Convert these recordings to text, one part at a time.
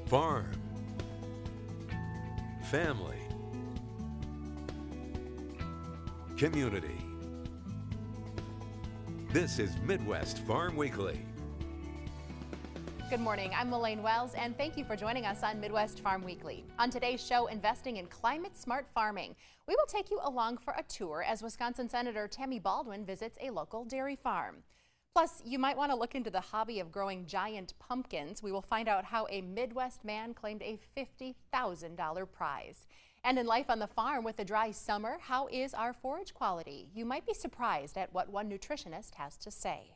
Farm, family, community. This is Midwest Farm Weekly. Good morning, I'm Elaine Wells, and thank you for joining us on Midwest Farm Weekly. On today's show, investing in climate-smart farming. We will take you along for a tour as Wisconsin Senator Tammy Baldwin visits a local dairy farm. Plus, you might want to look into the hobby of growing giant pumpkins. We will find out how a Midwest man claimed a $50,000 prize. And in Life on the Farm with the dry summer, how is our forage quality? You might be surprised at what one nutritionist has to say.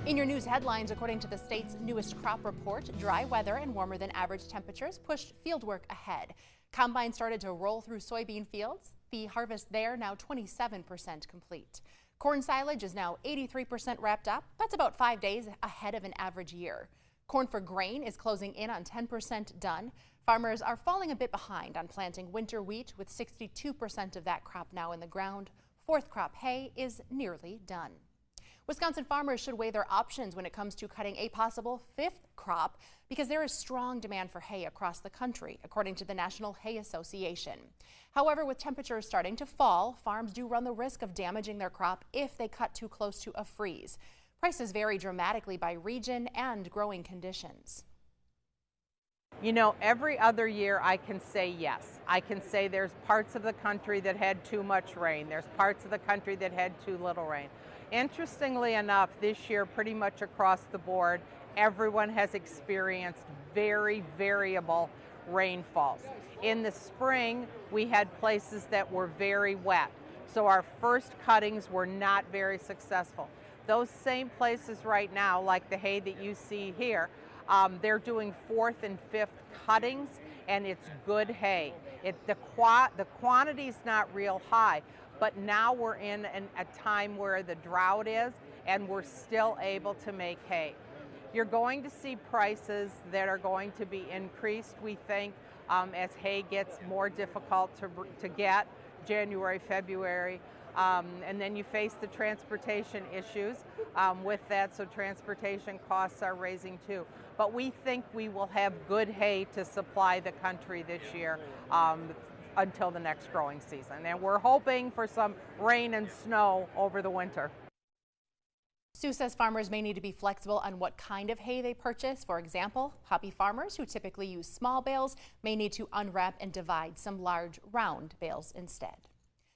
In your news headlines, according to the state's newest crop report, dry weather and warmer than average temperatures pushed fieldwork ahead. Combines started to roll through soybean fields. The harvest there now 27% complete. Corn silage is now 83% wrapped up. That's about 5 days ahead of an average year. Corn for grain is closing in on 10% done. Farmers are falling a bit behind on planting winter wheat, with 62% of that crop now in the ground. Fourth crop hay is nearly done. Wisconsin farmers should weigh their options when it comes to cutting a possible fifth crop, because there is strong demand for hay across the country, according to the National Hay Association. However, with temperatures starting to fall, farms do run the risk of damaging their crop if they cut too close to a freeze. Prices vary dramatically by region and growing conditions. You know, every other year I can say yes. I can say there's parts of the country that had too much rain. There's parts of the country that had too little rain. Interestingly enough, this year, pretty much across the board, everyone has experienced very variable rainfalls. In the spring, we had places that were very wet, so our first cuttings were not very successful. Those same places right now, like the hay that you see here, they're doing fourth and fifth cuttings, and it's good hay. The quantity's not real high, but now we're in a time where the drought is, and we're still able to make hay. You're going to see prices that are going to be increased, we think, as hay gets more difficult to get, January, February. And then you face the transportation issues with that, so transportation costs are raising too. But we think we will have good hay to supply the country this year until the next growing season. And we're hoping for some rain and snow over the winter. Sue says farmers may need to be flexible on what kind of hay they purchase. For example, hobby farmers who typically use small bales may need to unwrap and divide some large round bales instead.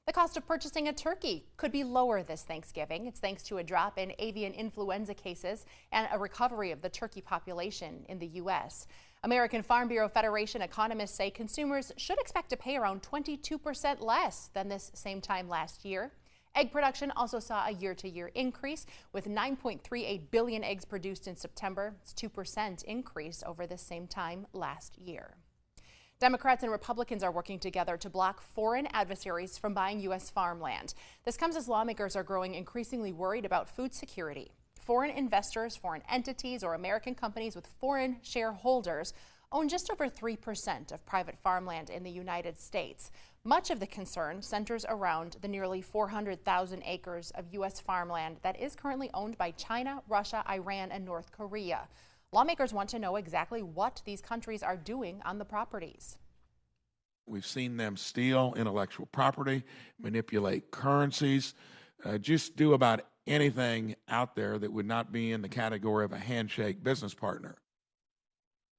The cost of purchasing a turkey could be lower this Thanksgiving. It's thanks to a drop in avian influenza cases and a recovery of the turkey population in the U.S. American Farm Bureau Federation economists say consumers should expect to pay around 22% less than this same time last year. Egg production also saw a year-to-year increase, with 9.38 billion eggs produced in September. It's 2% increase over the same time last year. Democrats and Republicans are working together to block foreign adversaries from buying U.S. farmland. This comes as lawmakers are growing increasingly worried about food security. Foreign investors, foreign entities, or American companies with foreign shareholders own just over 3% of private farmland in the United States. Much of the concern centers around the nearly 400,000 acres of U.S. farmland that is currently owned by China, Russia, Iran, and North Korea. Lawmakers want to know exactly what these countries are doing on the properties. We've seen them steal intellectual property, manipulate currencies, just do about anything out there that would not be in the category of a handshake business partner.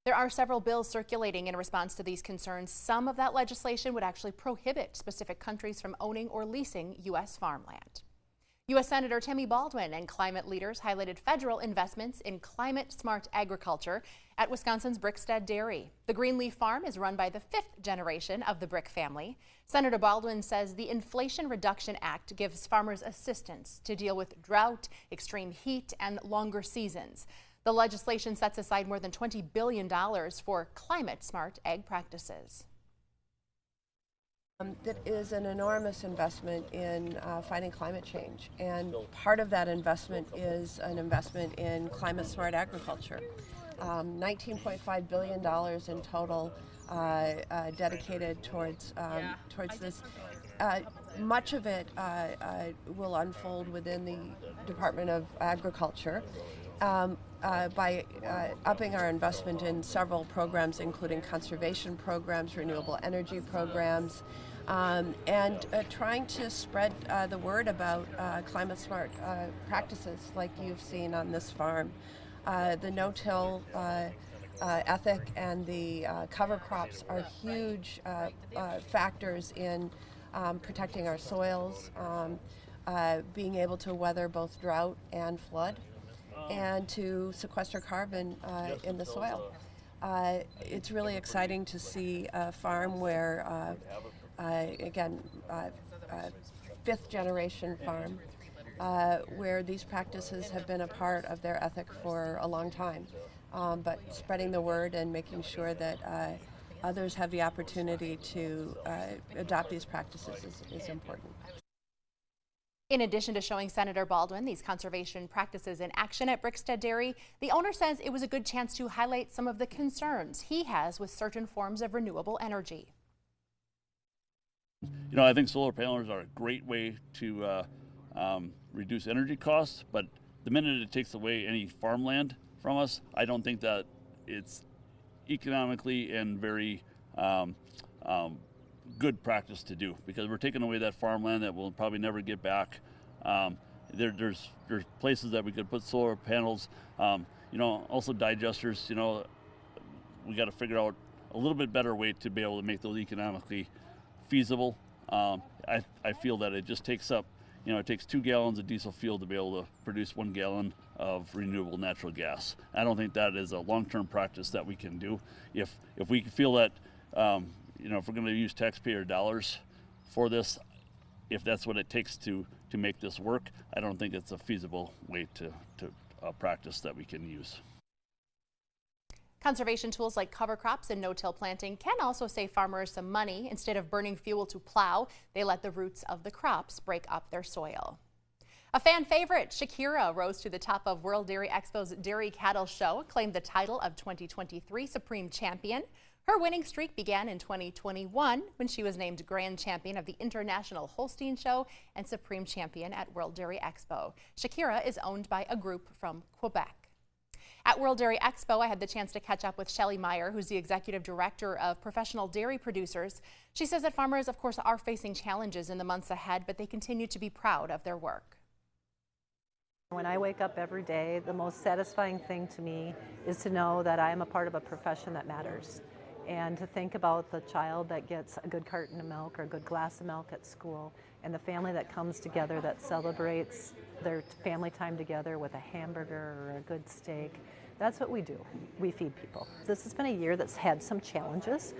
There are several bills circulating in response to these concerns. Some of that legislation would actually prohibit specific countries from owning or leasing U.S. farmland. U.S. Senator Tammy Baldwin and climate leaders highlighted federal investments in climate-smart agriculture at Wisconsin's Brickstead Dairy. The Greenleaf Farm is run by the fifth generation of the Brick family. Senator Baldwin says the Inflation Reduction Act gives farmers assistance to deal with drought, extreme heat, and longer seasons. The legislation sets aside more than $20 billion for climate-smart ag practices. That is an enormous investment in fighting climate change, and part of that investment is an investment in climate-smart agriculture. $19.5 billion in total dedicated towards this. Much of it will unfold within the Department of Agriculture. by upping our investment in several programs, including conservation programs, renewable energy programs, and trying to spread the word about climate smart practices like you've seen on this farm. The no-till ethic and the cover crops are huge factors in protecting our soils, being able to weather both drought and flood, and to sequester carbon in the soil. It's really exciting to see a farm where, again, fifth generation farm, where these practices have been a part of their ethic for a long time. But spreading the word and making sure that others have the opportunity to adopt these practices is important. In addition to showing Senator Baldwin these conservation practices in action at Brickstead Dairy, the owner says it was a good chance to highlight some of the concerns he has with certain forms of renewable energy. You know, I think solar panels are a great way to reduce energy costs, but the minute it takes away any farmland from us, I don't think that it's economically and very good practice to do, because we're taking away that farmland that we'll probably never get back. There's places that we could put solar panels, you know, also digesters. You know, we got to figure out a little bit better way to be able to make those economically feasible. I feel that it just takes up, you know, it takes 2 gallons of diesel fuel to be able to produce 1 gallon of renewable natural gas. I don't think that is a long-term practice that we can do. If we feel that, you know, if we're going to use taxpayer dollars for this, if that's what it takes to make this work, I don't think it's a feasible way to practice that we can use. Conservation tools like cover crops and no-till planting can also save farmers some money. Instead of burning fuel to plow, they let the roots of the crops break up their soil. A fan favorite, Shakira, rose to the top of World Dairy Expo's Dairy Cattle Show, claimed the title of 2023 Supreme Champion. Her winning streak began in 2021 when she was named Grand Champion of the International Holstein Show and Supreme Champion at World Dairy Expo. Shakira is owned by a group from Quebec. At World Dairy Expo, I had the chance to catch up with Shelley Meyer, who's the Executive Director of Professional Dairy Producers. She says that farmers, of course, are facing challenges in the months ahead, but they continue to be proud of their work. When I wake up every day, the most satisfying thing to me is to know that I am a part of a profession that matters. And to think about the child that gets a good carton of milk or a good glass of milk at school, and the family that comes together that celebrates their family time together with a hamburger or a good steak. That's what we do. We feed people. This has been a year that's had some challenges.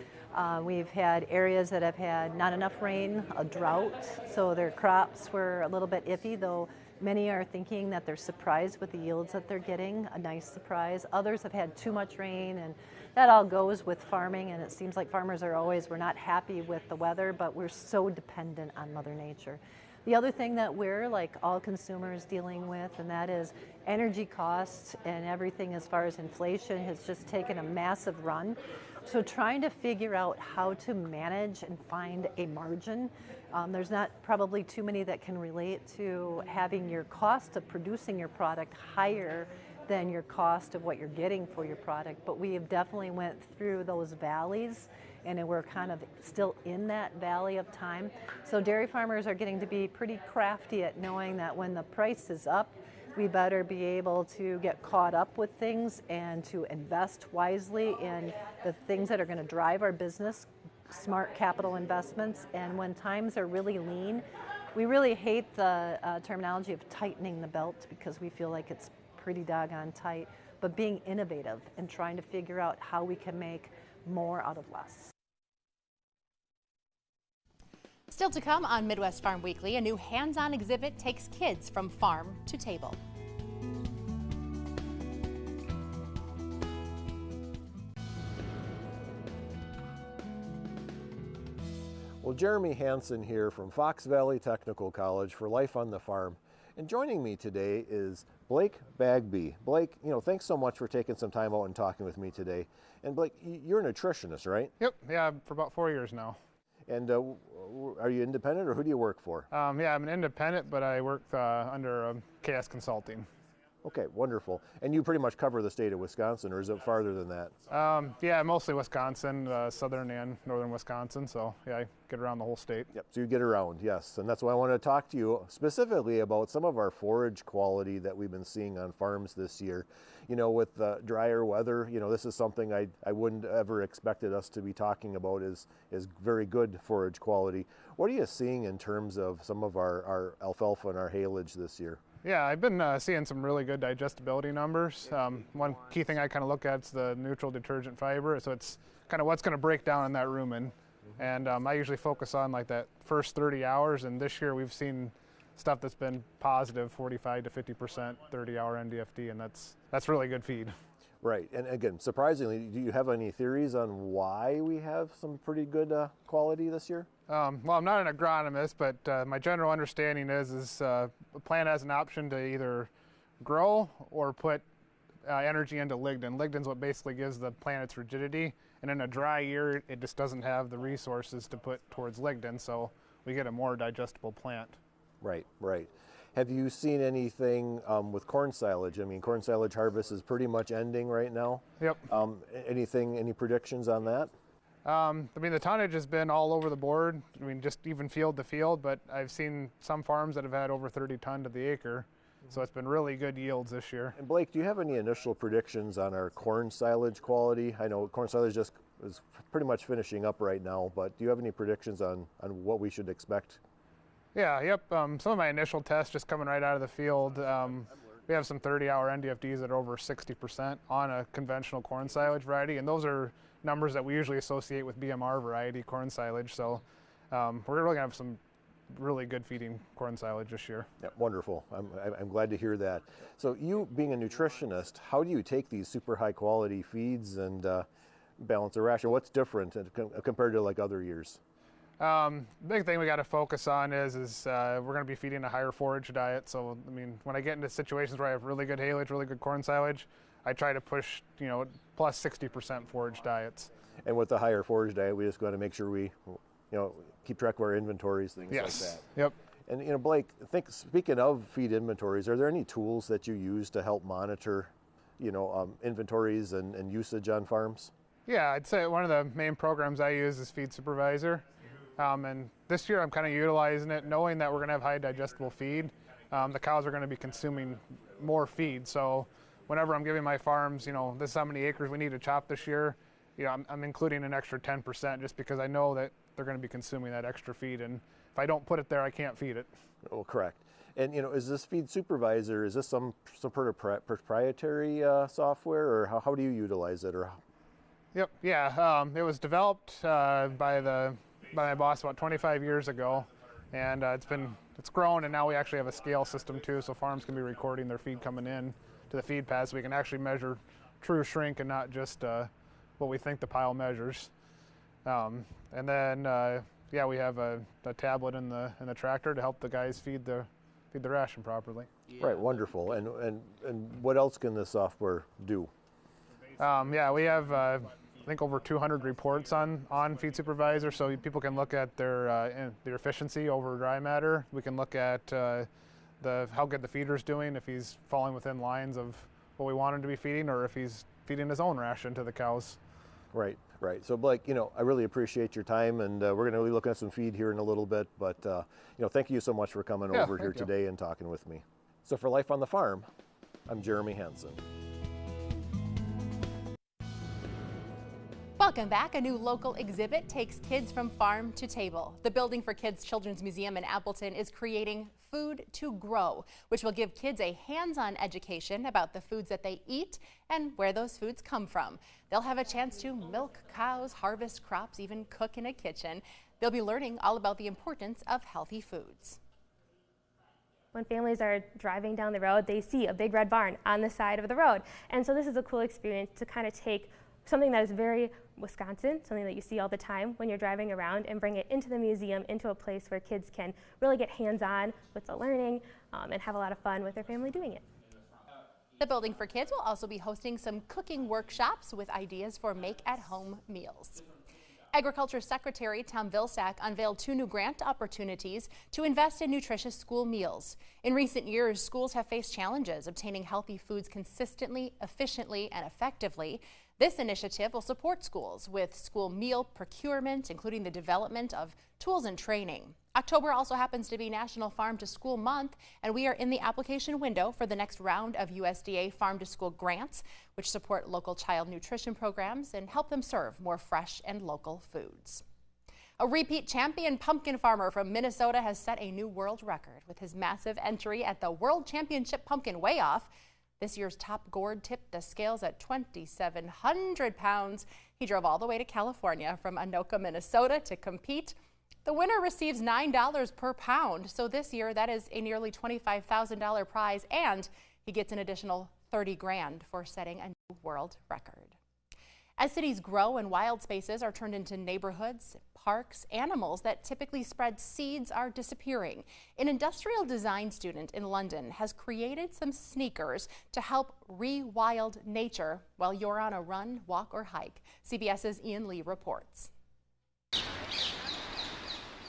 We've had areas that have had not enough rain, a drought, so their crops were a little bit iffy, though many are thinking that they're surprised with the yields that they're getting, a nice surprise. Others have had too much rain, and that all goes with farming, and it seems like farmers are always, we're not happy with the weather, but we're so dependent on Mother Nature. The other thing that we're, like all consumers, dealing with, and that is energy costs and everything as far as inflation has just taken a massive run. So trying to figure out how to manage and find a margin. There's not probably too many that can relate to having your cost of producing your product higher than your cost of what you're getting for your product, but we have definitely went through those valleys, and we're kind of still in that valley of time. So dairy farmers are getting to be pretty crafty at knowing that when the price is up, we better be able to get caught up with things and to invest wisely in the things that are going to drive our business, smart capital investments. And when times are really lean, we really hate the terminology of tightening the belt, because we feel like it's pretty doggone tight, but being innovative and trying to figure out how we can make more out of less. Still to come on Midwest Farm Weekly, a new hands-on exhibit takes kids from farm to table. Well, Jeremy Hansen here from Fox Valley Technical College for Life on the Farm. And joining me today is Blake Bagby. Blake, thanks so much for taking some time out and talking with me today. And Blake, you're a nutritionist, right? Yep, yeah, for about 4 years now. And are you independent, or who do you work for? Yeah, I'm an independent, but I work under KS Consulting. Okay, wonderful. And you pretty much cover the state of Wisconsin, or is it farther than that? Yeah, mostly Wisconsin, southern and northern Wisconsin. So yeah, I get around the whole state. Yep, so you get around, yes. And that's why I want to talk to you specifically about some of our forage quality that we've been seeing on farms this year. You know, with the drier weather, you know, this is something I wouldn't ever expected us to be talking about is very good forage quality. What are you seeing in terms of some of our alfalfa and our haylage this year? Yeah, I've been seeing some really good digestibility numbers. One key thing I kind of look at is the neutral detergent fiber. So it's kind of what's going to break down in that rumen. And I usually focus on like that first 30 hours. And this year we've seen stuff that's been positive 45 to 50% 30-hour NDFD, and that's really good feed. Right, and again, surprisingly, do you have any theories on why we have some pretty good quality this year? Well, I'm not an agronomist, but my general understanding is a plant has an option to either grow or put energy into lignin. Lignin's what basically gives the plant its rigidity, and in a dry year, it just doesn't have the resources to put towards lignin, so we get a more digestible plant. Right, right. Have you seen anything with corn silage? I mean, corn silage harvest is pretty much ending right now. Yep. Any predictions on that? I mean, the tonnage has been all over the board. I mean, just even field to field, but I've seen some farms that have had over 30 ton to the acre. So it's been really good yields this year. And Blake, do you have any initial predictions on our corn silage quality? I know corn silage just is pretty much finishing up right now, but do you have any predictions on what we should expect? Yeah, yep. Some of my initial tests just coming right out of the field. We have some 30-hour NDFDs that are over 60% on a conventional corn silage variety, and those are numbers that we usually associate with BMR variety corn silage. So we're really going to have some really good feeding corn silage this year. Yeah, wonderful. I'm glad to hear that. So you being a nutritionist, how do you take these super high quality feeds and balance a ration? What's different compared to like other years? The big thing we got to focus on is we're going to be feeding a higher forage diet. So, I mean, when I get into situations where I have really good haylage, really good corn silage, I try to push, plus 60% forage diets. And with the higher forage diet, we just got to make sure we, keep track of our inventories, things like that. Yep. And, Blake, speaking of feed inventories, are there any tools that you use to help monitor, inventories and usage on farms? Yeah, I'd say one of the main programs I use is Feed Supervisor. And this year I'm kind of utilizing it, knowing that we're going to have high digestible feed. The cows are going to be consuming more feed. So whenever I'm giving my farms, this is how many acres we need to chop this year, I'm including an extra 10% just because I know that they're going to be consuming that extra feed. And if I don't put it there, I can't feed it. Oh, correct. And, is this Feed Supervisor, is this some sort of proprietary software, or how do you utilize it? Or? Yep, yeah. It was developed by my boss about 25 years ago, and it's grown, and now we actually have a scale system too, so farms can be recording their feed coming in to the feed pad, so we can actually measure true shrink and not just what we think the pile measures. And then we have a tablet in the tractor to help the guys feed the ration properly. Right, wonderful. And what else can this software do? We have I think over 200 reports on Feed Supervisor, so people can look at their efficiency over dry matter. We can look at how good the feeder's doing, if he's falling within lines of what we want him to be feeding, or if he's feeding his own ration to the cows. Right. So Blake, I really appreciate your time, and we're going to be looking at some feed here in a little bit, but thank you so much for coming over here today and talking with me. So for Life on the Farm, I'm Jeremy Hansen. Welcome back. A new local exhibit takes kids from farm to table. The Building for Kids Children's Museum in Appleton is creating Food to Grow, which will give kids a hands-on education about the foods that they eat and where those foods come from. They'll have a chance to milk cows, harvest crops, even cook in a kitchen. They'll be learning all about the importance of healthy foods. When families are driving down the road, they see a big red barn on the side of the road. And so this is a cool experience to kind of take something that is very Wisconsin, something that you see all the time when you're driving around, and bring it into the museum, into a place where kids can really get hands-on with the learning and have a lot of fun with their family doing it. The Building for Kids will also be hosting some cooking workshops with ideas for make-at-home meals. Agriculture Secretary Tom Vilsack unveiled 2 new grant opportunities to invest in nutritious school meals. In recent years, schools have faced challenges obtaining healthy foods consistently, efficiently, and effectively. This initiative will support schools with school meal procurement, including the development of tools and training. October also happens to be National Farm to School Month, and we are in the application window for the next round of USDA Farm to School grants, which support local child nutrition programs and help them serve more fresh and local foods. A repeat champion pumpkin farmer from Minnesota has set a new world record with his massive entry at the World Championship Pumpkin Weigh-Off. This year's top gourd tipped the scales at 2,700 pounds. He drove all the way to California from Anoka, Minnesota to compete. The winner receives $9 per pound, so this year that is a nearly $25,000 prize, and he gets an additional $30 grand for setting a new world record. As cities grow and wild spaces are turned into neighborhoods, parks, animals that typically spread seeds are disappearing. An industrial design student in London has created some sneakers to help rewild nature while you're on a run, walk, or hike. CBS's Ian Lee reports.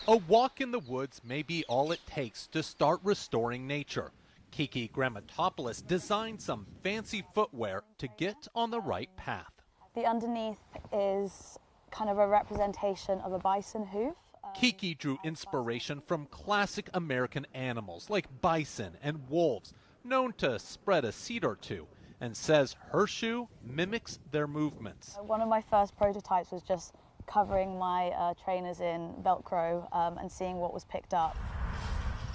A walk in the woods may be all it takes to start restoring nature. Kiki Grammatopoulos designed some fancy footwear to get on the right path. The underneath is kind of a representation of a bison hoof. Kiki drew inspiration from classic American animals like bison and wolves, known to spread a seed or two, and says her shoe mimics their movements. One of my first prototypes was just covering my trainers in Velcro and seeing what was picked up.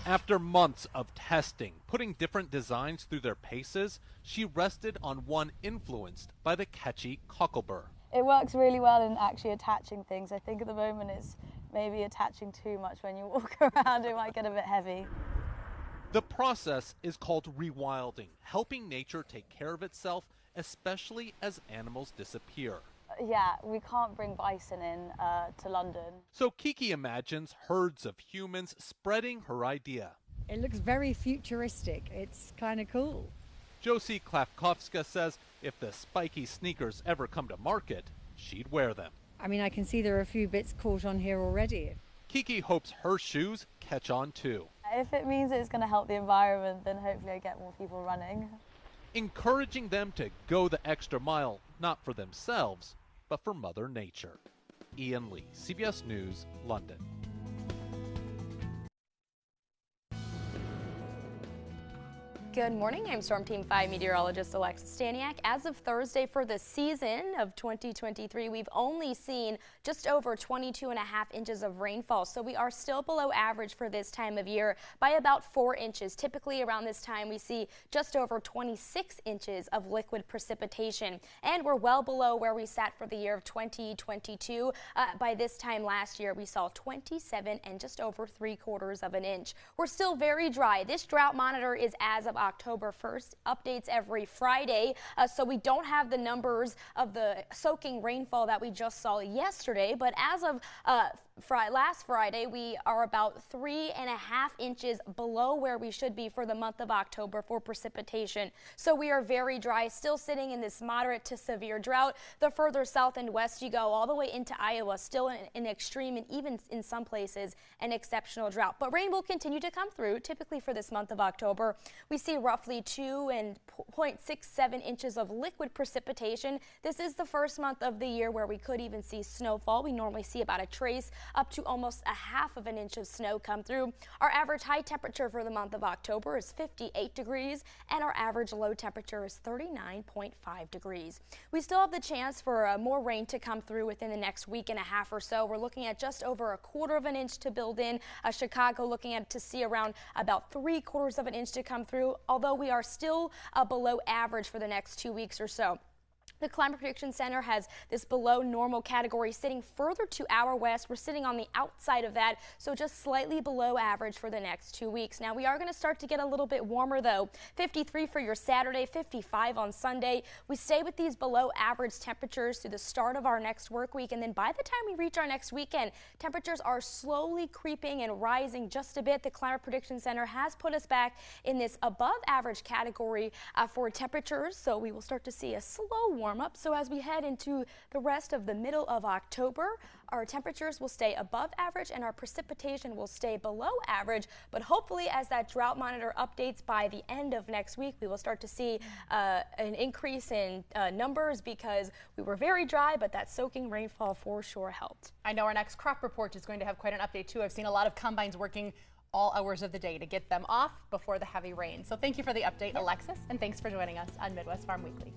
After months of testing, putting different designs through their paces, she rested on one influenced by the catchy cocklebur. It works really well in actually attaching things. I think at the moment it's maybe attaching too much when you walk around. It might get a bit heavy. The process is called rewilding, helping nature take care of itself, especially as animals disappear. Yeah, we can't bring bison in to London. So Kiki imagines herds of humans spreading her idea. It looks very futuristic. It's kind of cool. Josie Klafkowska says if the spiky sneakers ever come to market, she'd wear them. I mean, I can see there are a few bits caught on here already. Kiki hopes her shoes catch on too. If it means it's going to help the environment, then hopefully I get more people running. Encouraging them to go the extra mile, not for themselves, but for Mother Nature. Ian Lee, CBS News, London. Good morning. I'm Storm Team 5 meteorologist Alexis Staniak. As of Thursday for the season of 2023, we've only seen just over 22.5 inches of rainfall, so we are still below average for this time of year by about 4 inches. Typically around this time we see just over 26 inches of liquid precipitation, and we're well below where we sat for the year of 2022. By this time last year we saw 27 and just over 3/4 of an inch. We're still very dry. This drought monitor is as of October 1st, updates every Friday, so we don't have the numbers of the soaking rainfall that we just saw yesterday, but as of last Friday, we are about 3.5 inches below where we should be for the month of October for precipitation. So we are very dry, still sitting in this moderate to severe drought. The further south and west you go, all the way into Iowa, still an extreme and even in some places an exceptional drought. But rain will continue to come through. Typically for this month of October, we see roughly 2.67 inches of liquid precipitation. This is the first month of the year where we could even see snowfall. We normally see about a trace up to almost 1/2 of an inch of snow come through. Our average high temperature for the month of October is 58 degrees, and our average low temperature is 39.5 degrees. We still have the chance for more rain to come through within the next week and a half or so. We're looking at just over 1/4 of an inch to build in. Chicago looking at to see around about 3/4 of an inch to come through, although we are still below average for the next 2 weeks or so. The Climate Prediction Center has this below normal category sitting further to our west. We're sitting on the outside of that, so just slightly below average for the next 2 weeks. Now we are going to start to get a little bit warmer though. 53 for your Saturday, 55 on Sunday. We stay with these below average temperatures through the start of our next work week, and then by the time we reach our next weekend, temperatures are slowly creeping and rising just a bit. The Climate Prediction Center has put us back in this above average category for temperatures, so we will start to see a slow warm warm up. So as we head into the rest of the middle of October, our temperatures will stay above average and our precipitation will stay below average. But hopefully, as that drought monitor updates by the end of next week, we will start to see an increase in numbers, because we were very dry, but that soaking rainfall for sure helped. I know our next crop report is going to have quite an update too. I've seen a lot of combines working all hours of the day to get them off before the heavy rain. So thank you for the update, Alexis, and thanks for joining us on Midwest Farm Weekly.